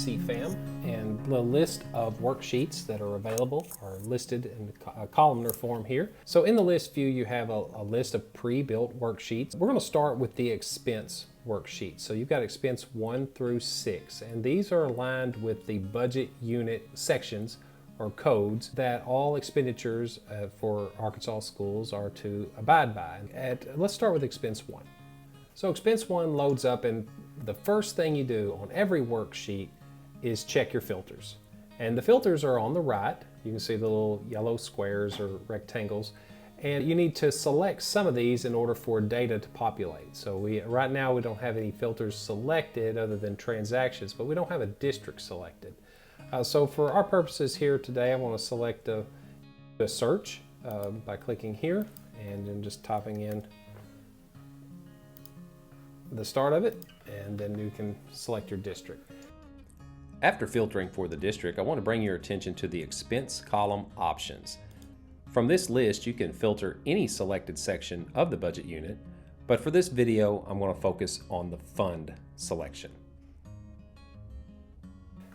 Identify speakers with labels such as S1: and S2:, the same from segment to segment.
S1: CFAM, and the list of worksheets that are available are listed in a columnar form here. So in the list view, you have a list of pre-built worksheets. We're going to start with the expense worksheet. So you've got expense 1 through 6, and these are aligned with the budget unit sections or codes that all expenditures for Arkansas schools are to abide by. Let's start with expense 1. So expense 1 loads up, and the first thing you do on every worksheet is check your filters. And the filters are on the right. You can see the little yellow squares or rectangles. And you need to select some of these in order for data to populate. So right now we don't have any filters selected other than transactions, but we don't have a district selected. So for our purposes here today, I want to select a search by clicking here and then just typing in the start of it, and then you can select your district.
S2: After filtering for the district, I want to bring your attention to the expense column options. From this list, you can filter any selected section of the budget unit, but for this video, I'm going to focus on the fund selection.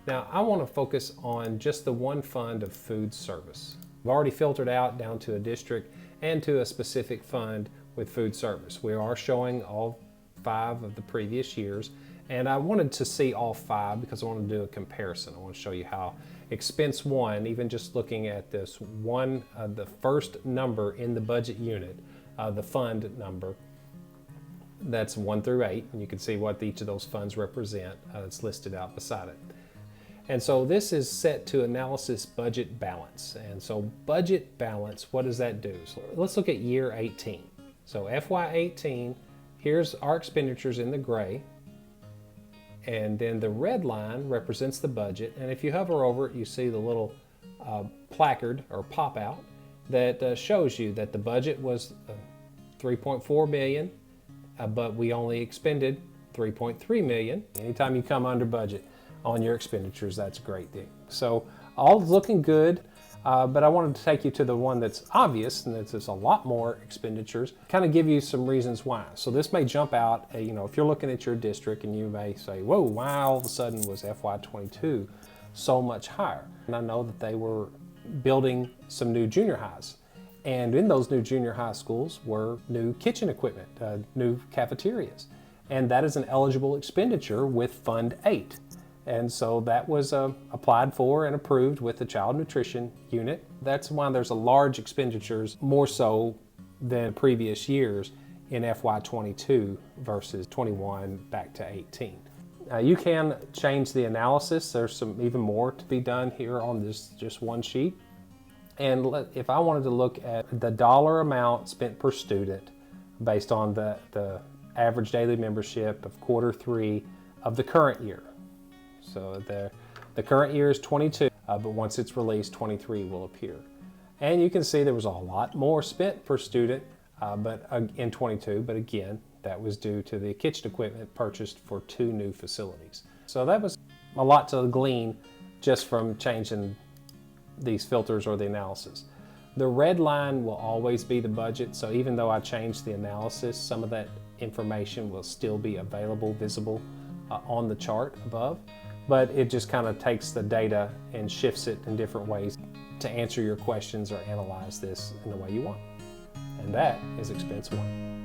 S1: Now, I want to focus on just the one fund of food service. I've already filtered out down to a district and to a specific fund with food service. We are showing all 5 of the previous years, and I wanted to see all 5 because I want to do a comparison. I want to show you how expense 1, even just looking at this one, the first number in the budget unit, the fund number, that's 1 through 8, and you can see what each of those funds represent. It's listed out beside it. And so this is set to analysis budget balance. And so budget balance, what does that do? So let's look at year 18. So FY18, here's our expenditures in the gray. And then the red line represents the budget. And if you hover over it, you see the little placard or pop out that shows you that the budget was $3.4 million, but we only expended $3.3 million. Anytime you come under budget on your expenditures, that's a great thing. So all is looking good, but I wanted to take you to the one that's obvious, and that's a lot more expenditures, kind of give you some reasons why. So this may jump out, if you're looking at your district and you may say, whoa, why all of a sudden was FY22 so much higher? And I know that they were building some new junior highs. And in those new junior high schools were new kitchen equipment, new cafeterias. And that is an eligible expenditure with Fund 8. And so that was applied for and approved with the child nutrition unit. That's why there's a large expenditures, more so than previous years in FY22 versus 21 back to 18. You can change the analysis. There's some even more to be done here on this just one sheet. And if I wanted to look at the dollar amount spent per student based on the average daily membership of Q3 of the current year. So the current year is 22, but once it's released, 23 will appear. And you can see there was a lot more spent per student in 22, but again, that was due to the kitchen equipment purchased for 2 new facilities. So that was a lot to glean just from changing these filters or the analysis. The red line will always be the budget, so even though I changed the analysis, some of that information will still be available, visible on the chart above. But it just kind of takes the data and shifts it in different ways to answer your questions or analyze this in the way you want. And that is expense 1.